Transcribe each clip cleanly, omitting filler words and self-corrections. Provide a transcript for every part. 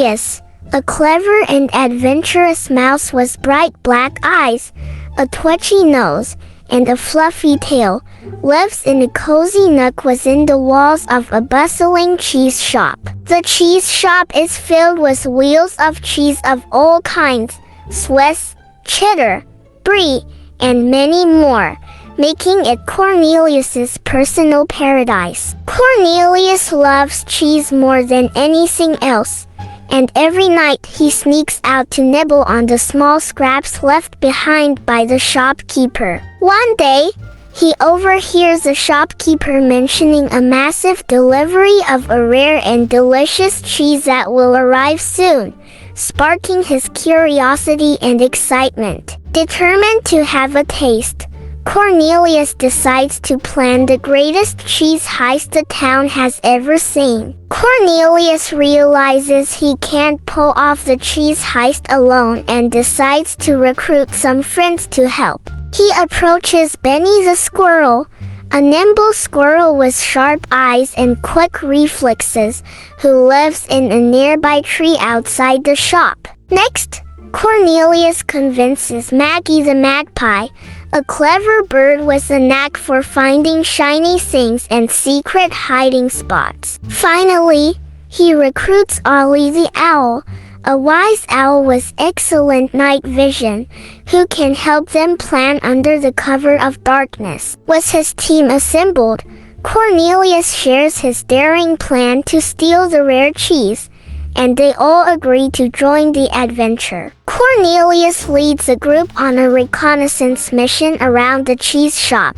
Cornelius, a clever and adventurous mouse with bright black eyes, a twitchy nose, and a fluffy tail, lives in a cozy nook within the walls of a bustling cheese shop. The cheese shop is filled with wheels of cheese of all kinds, Swiss, cheddar, brie, and many more, making it Cornelius's personal paradise. Cornelius loves cheese more than anything else, and every night he sneaks out to nibble on the small scraps left behind by the shopkeeper. One day, he overhears the shopkeeper mentioning a massive delivery of a rare and delicious cheese that will arrive soon, sparking his curiosity and excitement. Determined to have a taste, Cornelius decides to plan the greatest cheese heist the town has ever seen. Cornelius realizes he can't pull off the cheese heist alone and decides to recruit some friends to help. He approaches Benny the Squirrel, a nimble squirrel with sharp eyes and quick reflexes, who lives in a nearby tree outside the shop. Next, Cornelius convinces Maggie the Magpie, a clever bird with a knack for finding shiny things and secret hiding spots. Finally, he recruits Ollie the Owl, a wise owl with excellent night vision, who can help them plan under the cover of darkness. With his team assembled, Cornelius shares his daring plan to steal the rare cheese, and they all agree to join the adventure. Cornelius leads the group on a reconnaissance mission around the cheese shop,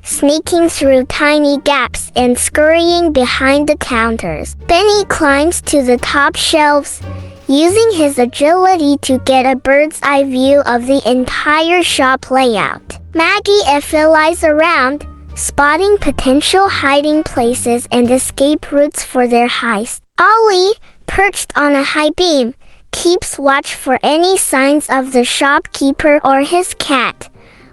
sneaking through tiny gaps and scurrying behind the counters. Benny climbs to the top shelves, using his agility to get a bird's-eye view of the entire shop layout. Maggie flies around, spotting potential hiding places and escape routes for their heist. Ollie, perched on a high beam, keeps watch for any signs of the shopkeeper or his cat,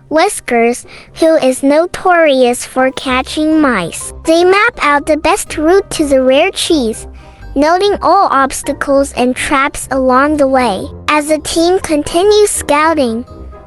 Whiskers, who is notorious for catching mice. They map out the best route to the rare cheese, noting all obstacles and traps along the way. As the team continues scouting,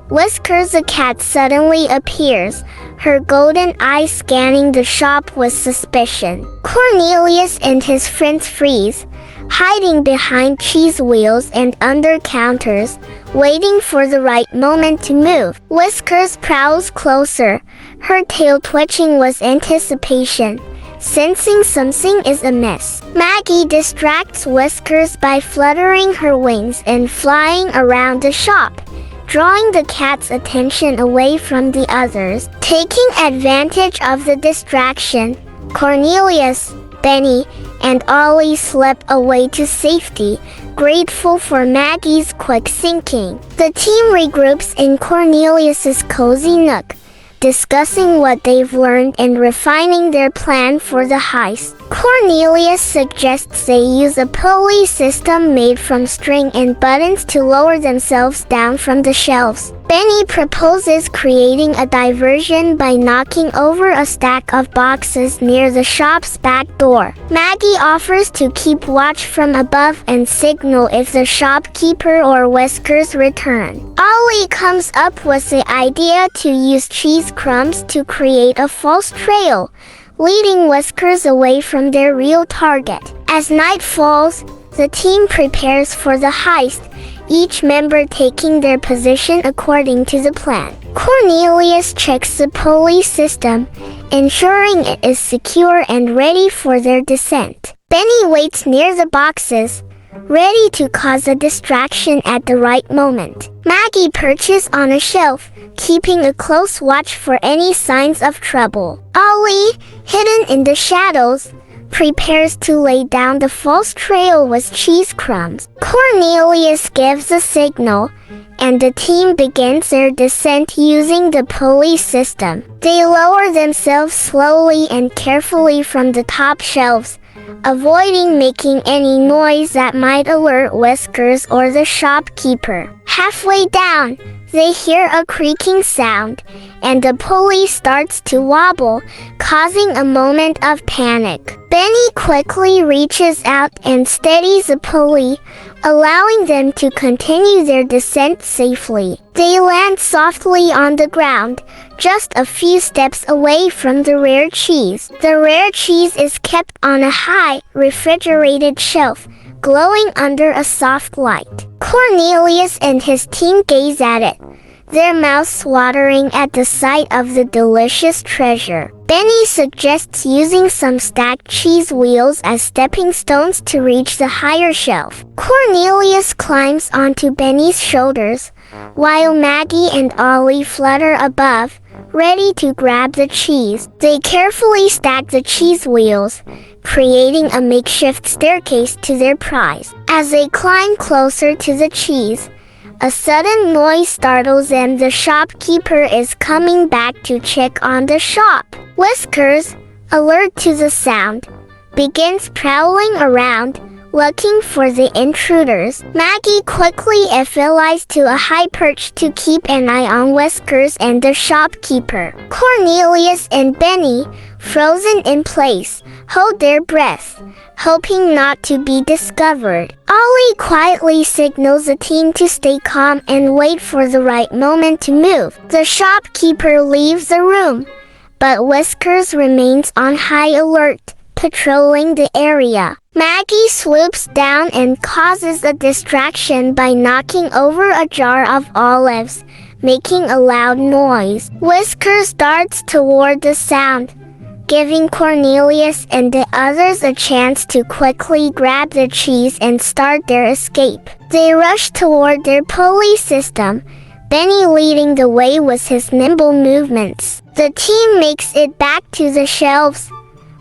Whiskers the cat suddenly appears, her golden eyes scanning the shop with suspicion. Cornelius and his friends freeze, hiding behind cheese wheels and under counters, waiting for the right moment to move. Whiskers prowls closer, her tail twitching with anticipation, sensing something is amiss. Maggie distracts Whiskers by fluttering her wings and flying around the shop, drawing the cat's attention away from the others. Taking advantage of the distraction, Cornelius, Benny, and Ollie slip away to safety, grateful for Maggie's quick thinking. The team regroups in Cornelius's cozy nook, discussing what they've learned and refining their plan for the heist. Cornelius suggests they use a pulley system made from string and buttons to lower themselves down from the shelves. Benny proposes creating a diversion by knocking over a stack of boxes near the shop's back door. Maggie offers to keep watch from above and signal if the shopkeeper or Whiskers return. Ollie comes up with the idea to use cheese crumbs to create a false trail, leading Whiskers away from their real target. As night falls, the team prepares for the heist, each member taking their position according to the plan. Cornelius checks the pulley system, ensuring it is secure and ready for their descent. Benny waits near the boxes, ready to cause a distraction at the right moment. Maggie perches on a shelf, keeping a close watch for any signs of trouble. Ollie, hidden in the shadows, prepares to lay down the false trail with cheese crumbs. Cornelius gives a signal, and the team begins their descent using the pulley system. They lower themselves slowly and carefully from the top shelves, avoiding making any noise that might alert Whiskers or the shopkeeper. Halfway down, They hear a creaking sound, and the pulley starts to wobble, causing a moment of panic. Benny quickly reaches out and steadies the pulley, allowing them to continue their descent safely. They land softly on the ground, just a few steps away from the rare cheese. The rare cheese is kept on a high, refrigerated shelf, glowing under a soft light. Cornelius and his team gaze at it, their mouths watering at the sight of the delicious treasure. Benny suggests using some stacked cheese wheels as stepping stones to reach the higher shelf. Cornelius climbs onto Benny's shoulders, while Maggie and Ollie flutter above, ready to grab the cheese. They carefully stack the cheese wheels, creating a makeshift staircase to their prize. As they climb closer to the cheese, a sudden noise startles them. The shopkeeper is coming back to check on the shop. Whiskers, alert to the sound, begins prowling around, looking for the intruders. Maggie quickly flies to a high perch to keep an eye on Whiskers and the shopkeeper. Cornelius and Benny, frozen in place, hold their breath, hoping not to be discovered. Ollie quietly signals the team to stay calm and wait for the right moment to move. The shopkeeper leaves the room, but Whiskers remains on high alert, patrolling the area. Maggie swoops down and causes a distraction by knocking over a jar of olives, making a loud noise. Whiskers darts toward the sound, giving Cornelius and the others a chance to quickly grab the cheese and start their escape. They rush toward their pulley system, Benny leading the way with his nimble movements. The team makes it back to the shelves,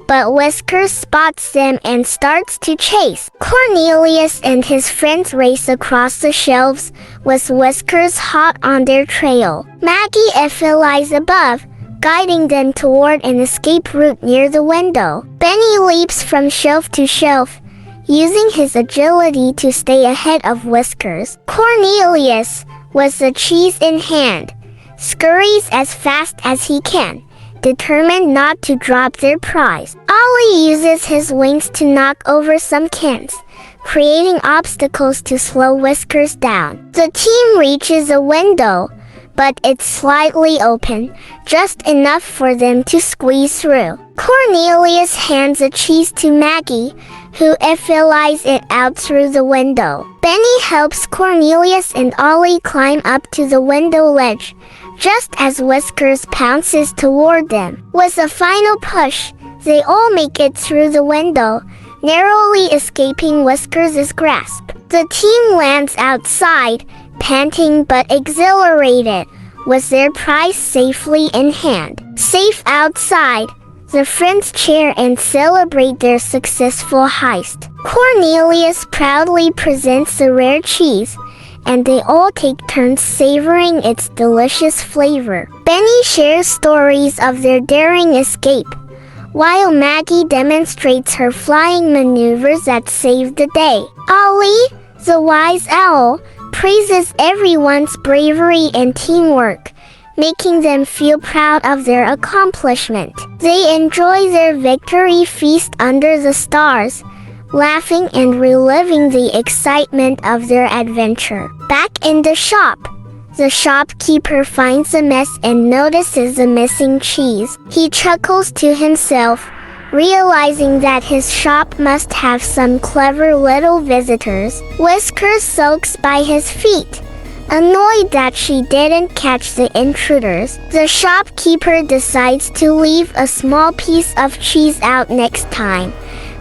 but Whiskers spots them and starts to chase. Cornelius and his friends race across the shelves, with Whiskers hot on their trail. Maggie flies above, guiding them toward an escape route near the window. Benny leaps from shelf to shelf, using his agility to stay ahead of Whiskers. Cornelius, with the cheese in hand, scurries as fast as he can, determined not to drop their prize. Ollie uses his wings to knock over some cans, creating obstacles to slow Whiskers down. The team reaches a window, but it's slightly open, just enough for them to squeeze through. Cornelius hands the cheese to Maggie, who flies it out through the window. Benny helps Cornelius and Ollie climb up to the window ledge, just as Whiskers pounces toward them. With a final push, they all make it through the window, narrowly escaping Whiskers' grasp. The team lands outside, panting but exhilarated, with their prize safely in hand. Safe outside, the friends cheer and celebrate their successful heist. Cornelius proudly presents the rare cheese, and they all take turns savoring its delicious flavor. Benny shares stories of their daring escape, while Maggie demonstrates her flying maneuvers that saved the day. Ollie, the wise owl, praises everyone's bravery and teamwork, making them feel proud of their accomplishment. They enjoy their victory feast under the stars, laughing and reliving the excitement of their adventure. Back in the shop, the shopkeeper finds a mess and notices the missing cheese. He chuckles to himself, realizing that his shop must have some clever little visitors. Whiskers sulks by his feet, annoyed that she didn't catch the intruders. The shopkeeper decides to leave a small piece of cheese out next time,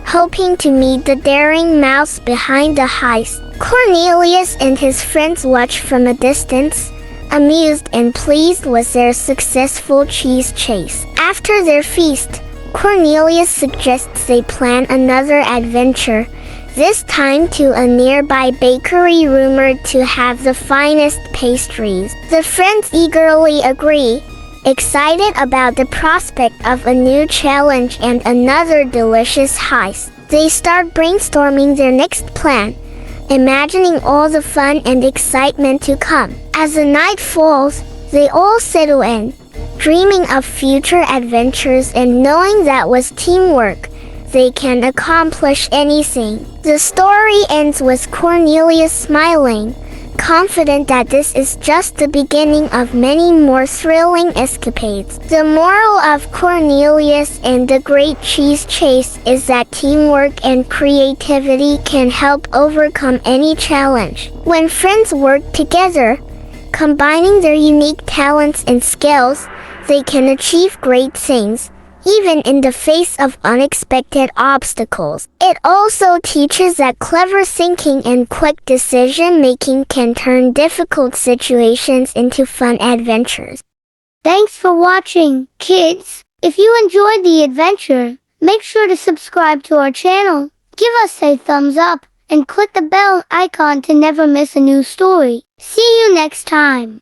hoping to meet the daring mouse behind the heist. Cornelius and his friends watch from a distance, amused and pleased with their successful cheese chase. After their feast, Cornelius suggests they plan another adventure, this time to a nearby bakery rumored to have the finest pastries. The friends eagerly agree, excited about the prospect of a new challenge and another delicious heist. They start brainstorming their next plan, imagining all the fun and excitement to come. As the night falls, they all settle in, dreaming of future adventures and knowing that with teamwork, they can accomplish anything. The story ends with Cornelius smiling, confident that this is just the beginning of many more thrilling escapades. The moral of Cornelius and the Great Cheese Chase is that teamwork and creativity can help overcome any challenge. When friends work together, combining their unique talents and skills, they can achieve great things, even in the face of unexpected obstacles. It also teaches that clever thinking and quick decision-making can turn difficult situations into fun adventures. Thanks for watching, kids. If you enjoyed the adventure, make sure to subscribe to our channel, give us a thumbs up, and click the bell icon to never miss a new story. See you next time.